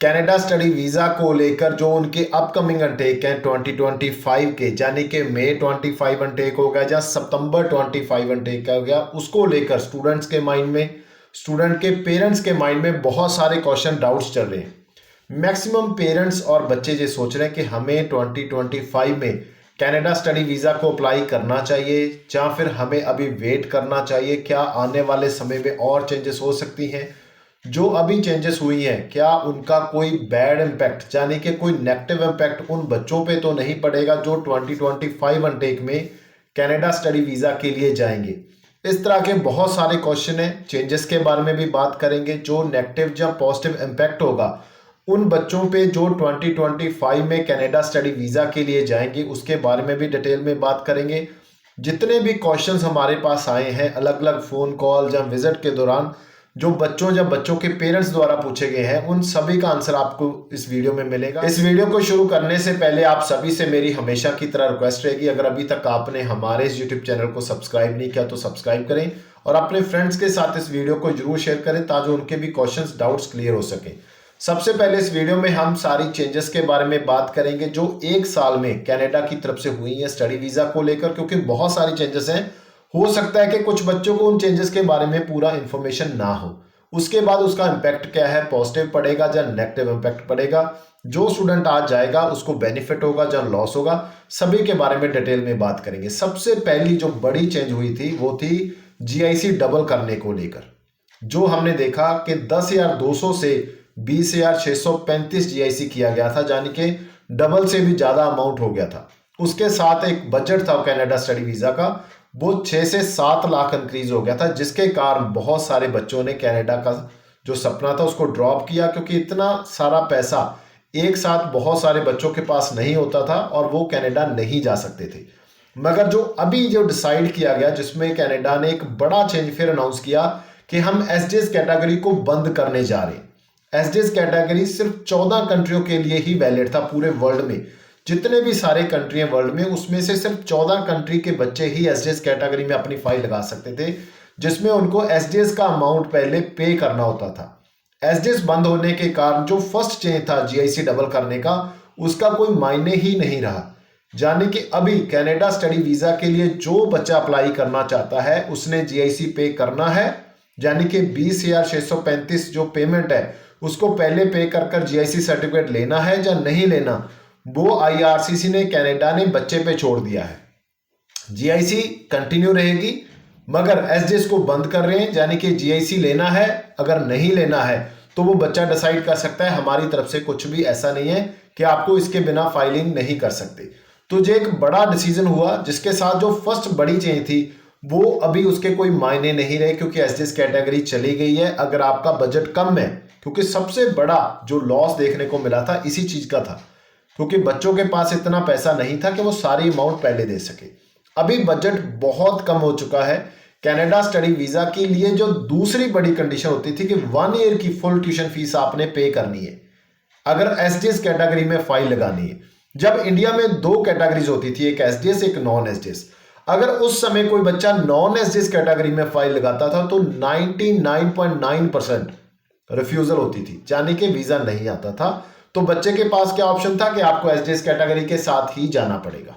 Canada study visa को लेकर जो उनके अपकमिंग अनटेक हैं 2025 के, यानी कि मई 25 अनटेक हो गया या सितंबर 25 अनटेक हो गया, उसको लेकर स्टूडेंट्स के माइंड में, स्टूडेंट के पेरेंट्स के माइंड में बहुत सारे क्वेश्चन डाउट्स चल रहे हैं। मैक्सिमम पेरेंट्स और बच्चे ये सोच रहे हैं कि हमें 2025 में कनाडा स्टडी वीज़ा को अप्लाई करना चाहिए या फिर हमें अभी वेट करना चाहिए। क्या आने वाले समय में और चेंजेस हो सकती हैं? जो अभी चेंजेस हुई हैं क्या उनका कोई बैड इम्पैक्ट यानी कि कोई नेगेटिव इम्पैक्ट उन बच्चों पे तो नहीं पड़ेगा जो 2025 अनटेक में कनाडा स्टडी वीज़ा के लिए जाएंगे? इस तरह के बहुत सारे क्वेश्चन हैं। चेंजेस के बारे में भी बात करेंगे, जो नेगेटिव या पॉजिटिव इम्पैक्ट होगा उन बच्चों पे जो 2025 में कनाडा स्टडी वीज़ा के लिए जाएंगे, उसके बारे में भी डिटेल में बात करेंगे। जितने भी क्वेश्चंस हमारे पास आए हैं अलग अलग फ़ोन कॉल या विजिट के दौरान, जो बच्चों या बच्चों के पेरेंट्स द्वारा पूछे गए हैं, उन सभी का आंसर आपको इस वीडियो में मिलेगा। इस वीडियो को शुरू करने से पहले आप सभी से मेरी हमेशा की तरह रिक्वेस्ट रहेगी, अगर अभी तक आपने हमारे इस यूट्यूब चैनल को सब्सक्राइब नहीं किया तो सब्सक्राइब करें और अपने फ्रेंड्स के साथ इस वीडियो को जरूर शेयर करें ताकि उनके भी क्वेश्चंस डाउट्स क्लियर हो सके। सबसे पहले इस वीडियो में हम सारी चेंजेस के बारे में बात करेंगे जो एक साल में कनाडा की तरफ से हुई है स्टडी वीज़ा को लेकर, क्योंकि बहुत सारी चेंजेस हैं। हो सकता है कि कुछ बच्चों को उन चेंजेस के बारे में पूरा इंफॉर्मेशन ना हो। उसके बाद उसका इम्पैक्ट क्या है, पॉजिटिव पड़ेगा या नेगेटिव इम्पैक्ट पड़ेगा, जो स्टूडेंट आज जाएगा उसको बेनिफिट होगा या लॉस होगा, सभी के बारे में डिटेल में बात करेंगे। सबसे पहली जो बड़ी चेंज हुई थी वो थी जीआईसी डबल करने को लेकर, जो हमने देखा कि 10,200 से 20,635 जीआईसी किया गया था, यानी कि डबल से भी ज़्यादा अमाउंट हो गया था। उसके साथ एक बजट था कनाडा स्टडी वीज़ा का, वो 6 से 7 लाख इंक्रीज हो गया था, जिसके कारण बहुत सारे बच्चों ने कनाडा का जो सपना था उसको ड्रॉप किया, क्योंकि इतना सारा पैसा एक साथ बहुत सारे बच्चों के पास नहीं होता था और वो कनाडा नहीं जा सकते थे। मगर जो अभी जो डिसाइड किया गया, जिसमें कनाडा ने एक बड़ा चेंज फिर अनाउंस किया कि हम एसडीएस कैटेगरी को बंद करने जा रहे हैं। एसडीएस कैटेगरी सिर्फ 14 कंट्रियों के लिए ही वैलिड था पूरे वर्ल्ड में। जितने भी सारे कंट्री हैं वर्ल्ड में, उसमें से सिर्फ 14 कंट्री के बच्चे ही एसडीएस कैटेगरी में अपनी फाइल लगा सकते थे, जिसमें उनको एसडीएस का अमाउंट पहले पे करना होता था। एसडीएस बंद होने के कारण जो फर्स्ट चेंज था जीआईसी डबल करने का, उसका कोई मायने ही नहीं रहा। यानी कि अभी कनाडा स्टडी वीज़ा के लिए जो बच्चा अप्लाई करना चाहता है उसने जीआईसी पे करना है, यानी कि 20,635 जो पेमेंट है उसको पहले पे कर जीआईसी सर्टिफिकेट लेना है या नहीं लेना, वो आईआरसीसी ने कनाडा ने बच्चे पे छोड़ दिया है। जीआईसी कंटिन्यू रहेगी, मगर एसडीएस को बंद कर रहे हैं, यानी कि जीआईसी लेना है, अगर नहीं लेना है तो वो बच्चा डिसाइड कर सकता है। हमारी तरफ से कुछ भी ऐसा नहीं है कि आपको इसके बिना फाइलिंग नहीं कर सकते। तो ये एक बड़ा डिसीजन हुआ, जिसके साथ जो फर्स्ट बड़ी चेंज थी वो अभी उसके कोई मायने नहीं रहे, क्योंकि एसडीएस कैटेगरी चली गई है अगर आपका बजट कम है। क्योंकि सबसे बड़ा जो लॉस देखने को मिला था इसी चीज का था, क्योंकि बच्चों के पास इतना पैसा नहीं था कि वो सारी अमाउंट पहले दे सके। अभी बजट बहुत कम हो चुका है। कनाडा स्टडी वीजा के लिए जो दूसरी बड़ी कंडीशन होती थी कि 1 ईयर की फुल ट्यूशन फीस आपने पे करनी है अगर एसडीएस कैटेगरी में फाइल लगानी है। जब इंडिया में 2 कैटेगरीज होती थी, एक एसडीएस एक नॉन एसडीएस। अगर उस समय कोई बच्चा नॉन एसडीएस कैटेगरी में फाइल लगाता था तो 99.9% रिफ्यूजल होती थी, यानी कि वीजा नहीं आता था। तो बच्चे के पास क्या ऑप्शन था कि आपको एसडीएस कैटेगरी के साथ ही जाना पड़ेगा।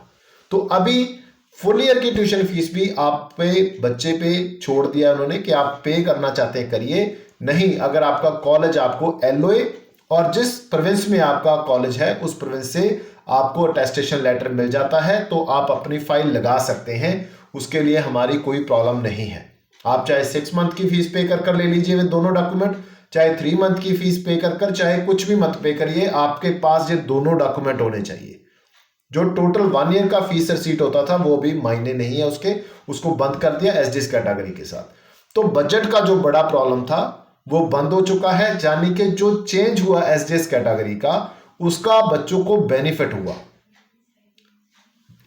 तो अभी फुल ईयर की ट्यूशन फीस भी आप पे बच्चे पे छोड़ दिया उन्होंने कि आप पे करना चाहते हैं करिए, नहीं अगर आपका कॉलेज आपको एलओए और जिस प्रोविंस में आपका कॉलेज है उस प्रोविंस से आपको अटेस्टेशन लेटर मिल जाता है तो आप अपनी फाइल लगा सकते हैं, उसके लिए हमारी कोई प्रॉब्लम नहीं है। आप चाहे 6 मंथ की फीस पे कर ले लीजिए वे दोनों डॉक्यूमेंट, चाहे 3 मंथ की फीस पे कर चाहे कुछ भी मत पे करिए, आपके पास ये दोनों डॉक्यूमेंट होने चाहिए। जो टोटल 1 ईयर का फीस रिसीट होता था वो भी मायने नहीं है उसके, उसको बंद कर दिया एसडीएस कैटेगरी के साथ। तो बजट का जो बड़ा प्रॉब्लम था वो बंद हो चुका है, यानी कि जो चेंज हुआ एसडीएस कैटेगरी का उसका बच्चों को बेनिफिट हुआ।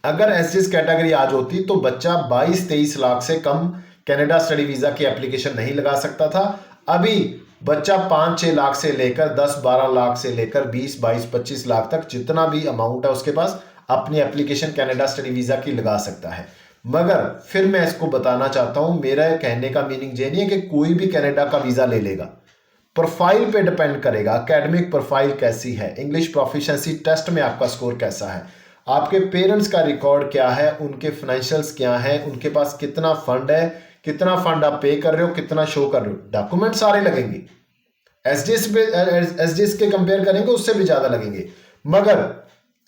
अगर एसडीएस कैटेगरी आज होती तो बच्चा 22-23 लाख से कम कनाडा स्टडी वीजा की एप्लीकेशन नहीं लगा सकता था। अभी बच्चा 5-6 लाख से लेकर 10-12 लाख से लेकर 20-22-25 लाख तक जितना भी अमाउंट है उसके पास अपनी एप्लीकेशन कनाडा स्टडी वीजा की लगा सकता है। मगर फिर मैं इसको बताना चाहता हूं, मेरा कहने का मीनिंग ये नहीं है कि कोई भी कनाडा का वीजा ले लेगा। प्रोफाइल पे डिपेंड करेगा, एकेडमिक प्रोफाइल कैसी है, इंग्लिश प्रोफिशिएंसी टेस्ट में आपका स्कोर कैसा है, आपके पेरेंट्स का रिकॉर्ड क्या है, उनके फाइनेंशियल्स क्या है, उनके पास कितना फंड है, कितना फंड आप पे कर रहे हो, कितना शो कर रहे हो, डॉक्यूमेंट सारे लगेंगे। एसडीएस के कंपेयर करेंगे उससे भी ज्यादा लगेंगे, मगर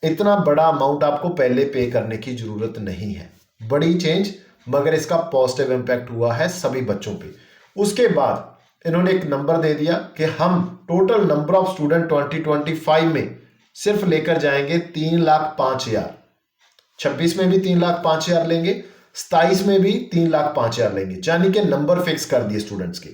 इतना बड़ा अमाउंट आपको पहले पे करने की जरूरत नहीं है। बड़ी चेंज, मगर इसका पॉजिटिव इंपैक्ट हुआ है सभी बच्चों पे। उसके बाद इन्होंने एक नंबर दे दिया कि हम टोटल नंबर ऑफ स्टूडेंट 2025 में सिर्फ लेकर जाएंगे 3,05,000। 26 में भी 3,05,000 लेंगे, 27 में भी 3,05,000 लेंगे, यानी कि नंबर फिक्स कर दिए स्टूडेंट्स के।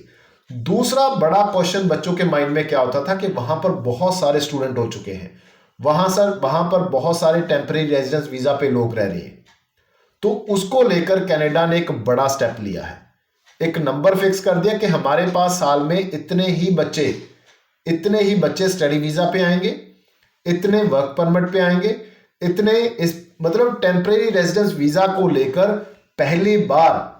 दूसरा बड़ा क्वेश्चन बच्चों के माइंड में क्या होता था कि वहां पर बहुत सारे स्टूडेंट हो चुके हैं, वहां पर बहुत सारे टेम्परेरी रेजिडेंस वीजा पे लोग रह रहे हैं। तो उसको लेकर कनाडा ने एक बड़ा स्टेप लिया है, एक नंबर फिक्स कर दिया कि हमारे पास साल में इतने ही बच्चे स्टडी वीजा पे आएंगे, इतने वर्क परमिट पे आएंगे, इतने इस मतलब टेम्परेरी रेजिडेंस वीजा को लेकर पहली बार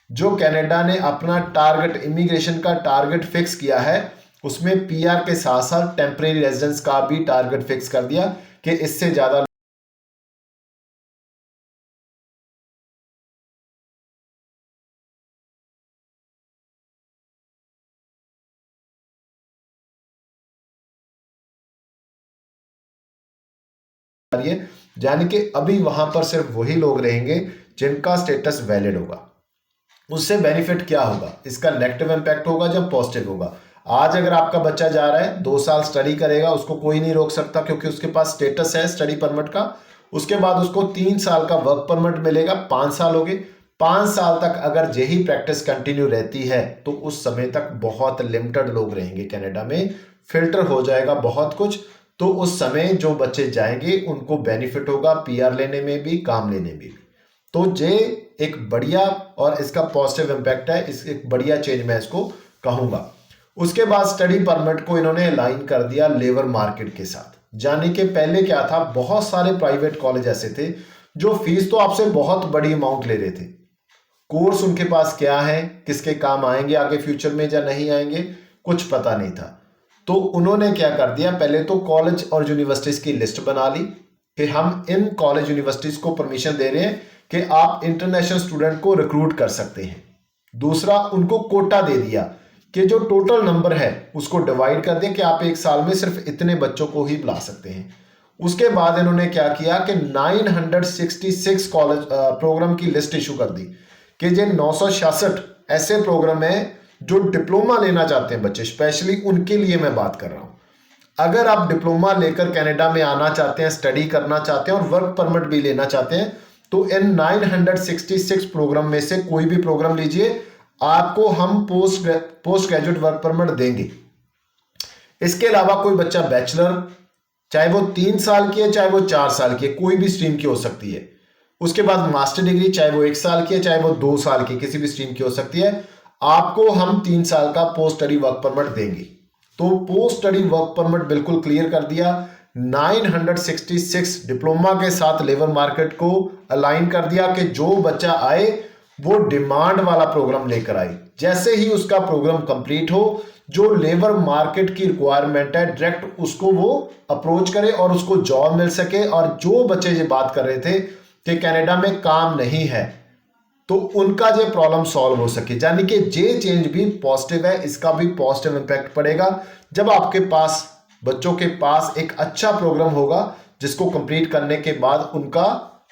जो कनाडा ने अपना टारगेट, इमिग्रेशन का टारगेट फिक्स किया है, उसमें पीआर के साथ साथ टेम्परेरी रेजिडेंस का भी टारगेट फिक्स कर दिया कि इससे ज्यादा यानी कि अभी वहां पर सिर्फ वही लोग रहेंगे जिनका स्टेटस वैलिड होगा। उससे बेनिफिट क्या होगा, इसका नेगेटिव इंपैक्ट होगा जब पॉजिटिव होगा। आज अगर आपका बच्चा जा रहा है 2 साल स्टडी करेगा, उसको कोई नहीं रोक सकता क्योंकि उसके पास स्टेटस है स्टडी परमिट का। उसके बाद उसको 3 साल का वर्क परमिट मिलेगा, 5 साल हो गए। 5 साल तक अगर यही प्रैक्टिस कंटिन्यू रहती है तो उस समय तक बहुत लिमिटेड लोग रहेंगे कनाडा में, फिल्टर हो जाएगा बहुत कुछ। तो उस समय जो बच्चे जाएंगे उनको बेनिफिट होगा पीआर लेने में भी, काम लेने में भी। तो ये एक बढ़िया और इसका पॉजिटिव इंपैक्ट है, इस एक बढ़िया चेंज मैं इसको कहूंगा। उसके बाद स्टडी परमिट को इन्होंने अलाइन कर दिया लेबर मार्केट के साथ। जाने के पहले क्या था, बहुत सारे प्राइवेट कॉलेज ऐसे थे जो फीस तो आपसे बहुत बड़ी अमाउंट ले रहे थे, कोर्स उनके पास क्या है, किसके काम आएंगे आगे फ्यूचर में या नहीं आएंगे, कुछ पता नहीं था। तो उन्होंने क्या कर दिया, पहले तो कॉलेज और यूनिवर्सिटीज की लिस्ट बना ली कि हम इन कॉलेज यूनिवर्सिटीज को परमिशन दे रहे हैं कि आप इंटरनेशनल स्टूडेंट को रिक्रूट कर सकते हैं। दूसरा, उनको कोटा दे दिया कि जो टोटल नंबर है उसको डिवाइड कर दिया कि आप एक साल में सिर्फ इतने बच्चों को ही बुला सकते हैं। उसके बाद इन्होंने क्या किया कि 966 कॉलेज प्रोग्राम की लिस्ट इशू कर दी कि जो 966 ऐसे प्रोग्राम हैं जो डिप्लोमा लेना चाहते हैं बच्चे, स्पेशली उनके लिए मैं बात कर रहा हूं। अगर आप डिप्लोमा लेकर कनाडा में आना चाहते हैं, स्टडी करना चाहते हैं और वर्क परमिट भी लेना चाहते हैं, तो इन 966 प्रोग्राम में से कोई भी प्रोग्राम लीजिए, आपको हम पोस्ट ग्रेजुएट वर्क परमिट देंगे। इसके अलावा कोई बच्चा बैचलर, चाहे वो 3 साल की है चाहे वो 4 साल की है, कोई भी स्ट्रीम की हो सकती है। उसके बाद मास्टर डिग्री, चाहे वो 1 साल की है चाहे वो 2 साल की, किसी भी स्ट्रीम की हो सकती है, आपको हम 3 साल का पोस्ट स्टडी वर्क परमिट देंगे। तो पोस्ट स्टडी वर्क परमिट बिल्कुल क्लियर कर दिया। 966 डिप्लोमा के साथ लेबर मार्केट को अलाइन कर दिया कि जो बच्चा आए वो डिमांड वाला प्रोग्राम लेकर आए। जैसे ही उसका प्रोग्राम कंप्लीट हो, जो लेबर मार्केट की रिक्वायरमेंट है डायरेक्ट उसको वो अप्रोच करे और उसको जॉब मिल सके। और जो बच्चे ये बात कर रहे थे कि कनाडा में काम नहीं है, तो उनका ये प्रॉब्लम सॉल्व हो सके। यानी कि ये चेंज भी पॉजिटिव है, इसका भी पॉजिटिव इंपैक्ट पड़ेगा जब आपके पास बच्चों के पास एक अच्छा प्रोग्राम होगा जिसको कंप्लीट करने के बाद उनका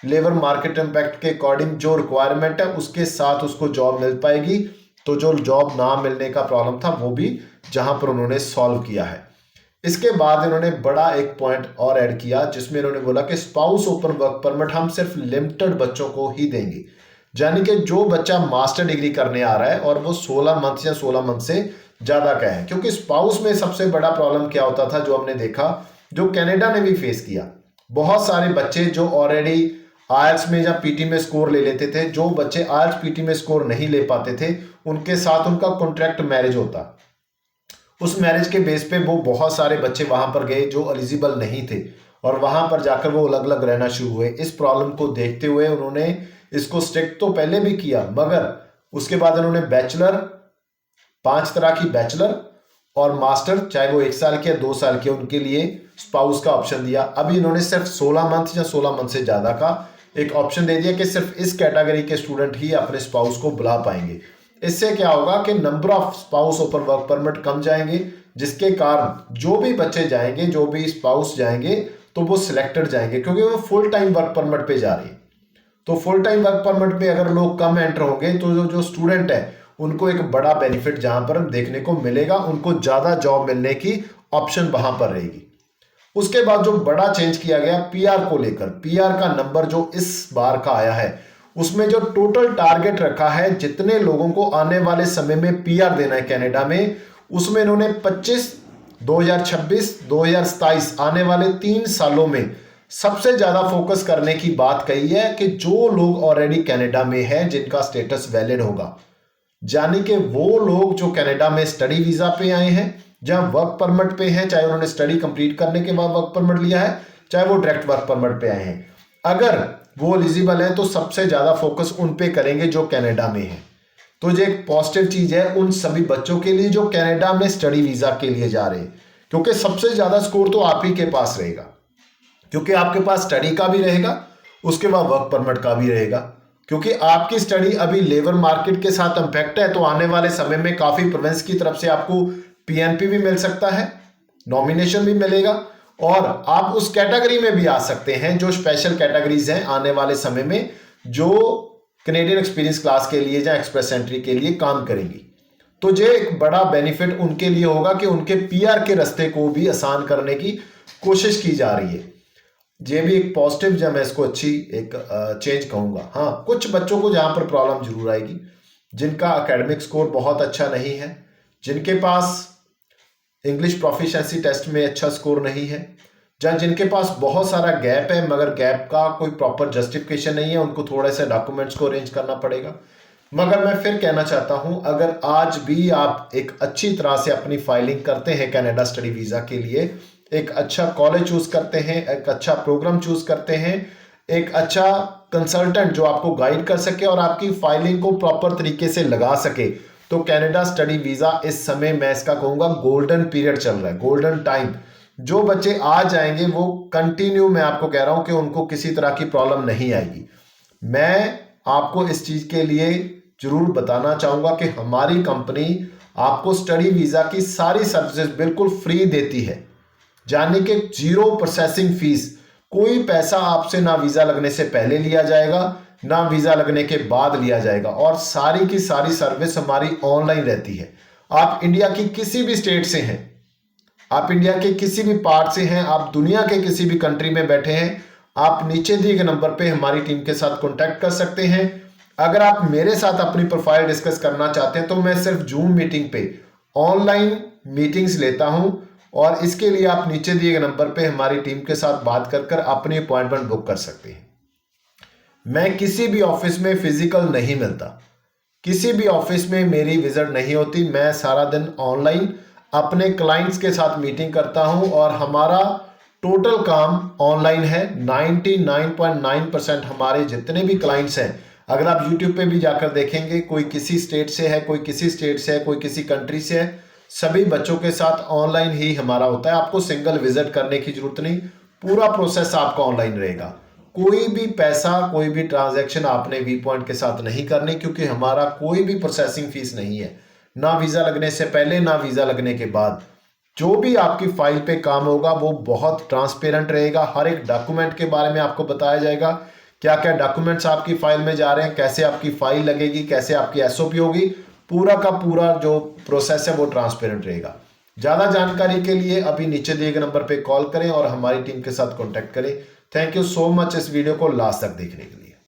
लेबर मार्केट इंपैक्ट के अकॉर्डिंग जो रिक्वायरमेंट है उसके साथ उसको जॉब मिल पाएगी। तो जो जॉब ना मिलने का प्रॉब्लम था वो भी जहां पर उन्होंने सॉल्व किया है। इसके बाद इन्होंने बड़ा एक पॉइंट और ऐड किया जिसमें इन्होंने बोला कि स्पाउस ओपन वर्क परमिट हम सिर्फ लिमिटेड बच्चों को ही देंगे। यानी कि जो बच्चा मास्टर डिग्री करने आ रहा है और वो 16 मंथ या 16 मंथ से ज्यादा का है, क्योंकि स्पाउस में सबसे बड़ा प्रॉब्लम क्या होता था जो हमने देखा, जो कनाडा ने भी फेस किया, बहुत सारे बच्चे जो ऑलरेडी आईएलटीएस में या पीटी में स्कोर ले लेते थे, जो बच्चे आईएलटीएस पीटी में स्कोर नहीं ले पाते थे उनके साथ उनका कॉन्ट्रैक्ट मैरिज होता। उस मैरिज के बेस पे वो बहुत सारे बच्चे वहां पर गए जो एलिजिबल नहीं थे और वहां पर जाकर वो अलग अलग रहना शुरू हुए। इस प्रॉब्लम को देखते हुए उन्होंने इसको स्ट्रिक्ट तो पहले भी किया, मगर उसके बाद उन्होंने बैचलर, 5 तरह की बैचलर और मास्टर चाहे वो 1 साल के या 2 साल के, उनके लिए स्पाउस का ऑप्शन दिया। अभी इन्होंने सिर्फ 16 मंथ या 16 मंथ से ज़्यादा का एक ऑप्शन दे दिया कि सिर्फ इस कैटेगरी के स्टूडेंट ही अपने स्पाउस को बुला पाएंगे। इससे क्या होगा कि number of spouse open work permit कम जाएंगे, जिसके कारण जो भी बच्चे जाएंगे, जो भी स्पाउस जाएंगे, तो वो सिलेक्टेड जाएंगे, क्योंकि वो फुल टाइम वर्क परमिट पे जा रही है। तो फुल टाइम वर्क परमिट पे अगर लोग कम एंटर होंगे तो जो स्टूडेंट है उनको एक बड़ा बेनिफिट जहां पर देखने को मिलेगा, उनको ज्यादा जॉब मिलने की ऑप्शन वहां पर रहेगी। उसके बाद जो बड़ा चेंज किया गया पीआर को लेकर, पीआर का नंबर जो इस बार का आया है, उसमें जो टोटल टारगेट रखा है जितने लोगों को आने वाले समय में पीआर देना है कनाडा में, उसमें इन्होंने 25, 2026, 2027 आने वाले 3 सालों में सबसे ज्यादा फोकस करने की बात कही है कि जो लोग ऑलरेडी कनाडा में हैं, जिनका स्टेटस वैलिड होगा, यानी कि वो लोग जो कनाडा में स्टडी वीजा पे आए हैं, जहां वर्क परमिट पे हैं, चाहे उन्होंने स्टडी कंप्लीट करने के बाद वर्क परमिट लिया है, चाहे वो डायरेक्ट वर्क परमिट पे आए हैं, अगर वो एलिजिबल है तो सबसे ज्यादा फोकस उन पे करेंगे जो कनाडा में है। तो ये एक पॉजिटिव चीज है उन सभी बच्चों के लिए जो कनाडा में स्टडी वीजा के लिए जा रहे हैं, क्योंकि सबसे ज्यादा स्कोर तो आप ही के पास रहेगा, क्योंकि आपके पास स्टडी का भी रहेगा, उसके बाद वर्क परमिट का भी रहेगा। क्योंकि आपकी स्टडी अभी लेबर मार्केट के साथ इंपैक्ट है, तो आने वाले समय में काफी प्रोविंस की तरफ से आपको पीएनपी भी मिल सकता है, नॉमिनेशन भी मिलेगा, और आप उस कैटेगरी में भी आ सकते हैं जो स्पेशल कैटेगरीज हैं आने वाले समय में, जो कैनेडियन एक्सपीरियंस क्लास के लिए या एक्सप्रेस एंट्री के लिए काम करेंगी। तो ये एक बड़ा बेनिफिट उनके लिए होगा कि उनके पीआर के रास्ते को भी आसान करने की कोशिश की जा रही है। ये भी एक पॉजिटिव, जब मैं इसको अच्छी एक चेंज कहूंगा। हाँ, कुछ बच्चों को जहां पर प्रॉब्लम जरूर आएगी, जिनका एकेडमिक स्कोर बहुत अच्छा नहीं है, जिनके पास इंग्लिश प्रोफिशिएंसी टेस्ट में अच्छा स्कोर नहीं है, जहाँ जिनके पास बहुत सारा गैप है मगर गैप का कोई प्रॉपर जस्टिफिकेशन नहीं है, उनको थोड़े से डॉक्यूमेंट्स को अरेंज करना पड़ेगा। मगर मैं फिर कहना चाहता हूं, अगर आज भी आप एक अच्छी तरह से अपनी फाइलिंग करते हैं कनाडा स्टडी वीजा के लिए, एक अच्छा कॉलेज चूज करते हैं, एक अच्छा प्रोग्राम चूज करते हैं, एक अच्छा कंसल्टेंट जो आपको गाइड कर सके और आपकी फाइलिंग को प्रॉपर तरीके से लगा सके, तो कनाडा स्टडी वीजा इस समय मैं इसका कहूंगा गोल्डन पीरियड चल रहा है, गोल्डन टाइम। जो बच्चे आ जाएंगे वो कंटिन्यू, मैं आपको कह रहा हूं कि उनको किसी तरह की प्रॉब्लम नहीं आएगी। मैं आपको इस चीज के लिए जरूर बताना चाहूंगा कि हमारी कंपनी आपको स्टडी वीजा की सारी सर्विसेज बिल्कुल फ्री देती है, यानी कि 0 प्रोसेसिंग फीस, कोई पैसा आपसे ना वीजा लगने से पहले लिया जाएगा ना वीजा लगने के बाद लिया जाएगा, और सारी की सारी सर्विस हमारी ऑनलाइन रहती है। आप इंडिया की किसी भी स्टेट से हैं, आप इंडिया के किसी भी पार्ट से हैं, आप दुनिया के किसी भी कंट्री में बैठे हैं, आप नीचे दिए गए नंबर पे हमारी टीम के साथ कांटेक्ट कर सकते हैं। अगर आप मेरे साथ अपनी प्रोफाइल डिस्कस करना चाहते हैं तो मैं सिर्फ जूम मीटिंग पे ऑनलाइन मीटिंग्स लेता हूं, और इसके लिए आप नीचे दिए गए नंबर पे हमारी टीम के साथ बात कर अपनी अपॉइंटमेंट बुक कर सकते हैं। मैं किसी भी ऑफिस में फिजिकल नहीं मिलता, किसी भी ऑफिस में मेरी विजिट नहीं होती, मैं सारा दिन ऑनलाइन अपने क्लाइंट्स के साथ मीटिंग करता हूं, और हमारा टोटल काम ऑनलाइन है। 99.9% हमारे जितने भी क्लाइंट्स हैं, अगर आप यूट्यूब पे भी जाकर देखेंगे, कोई किसी स्टेट से है, कोई किसी स्टेट से है, कोई किसी कंट्री से है, सभी बच्चों के साथ ऑनलाइन ही हमारा होता है। आपको सिंगल विजिट करने की जरूरत नहीं, पूरा प्रोसेस आपका ऑनलाइन रहेगा। कोई भी पैसा, कोई भी ट्रांजैक्शन आपने वी पॉइंट के साथ नहीं करनी, क्योंकि हमारा कोई भी प्रोसेसिंग फीस नहीं है, ना वीजा लगने से पहले ना वीजा लगने के बाद। जो भी आपकी फाइल पे काम होगा वो बहुत ट्रांसपेरेंट रहेगा, हर एक डॉक्यूमेंट के बारे में आपको बताया जाएगा, क्या क्या डॉक्यूमेंट्स आपकी फाइल में जा रहे हैं, कैसे आपकी फाइल लगेगी, कैसे आपकी एसओपी होगी, पूरा का पूरा जो प्रोसेस है वो ट्रांसपेरेंट रहेगा। ज़्यादा जानकारी के लिए अभी नीचे दिए गए नंबर पे कॉल करें और हमारी टीम के साथ कॉन्टैक्ट करें। थैंक यू सो मच इस वीडियो को लास्ट तक देखने के लिए।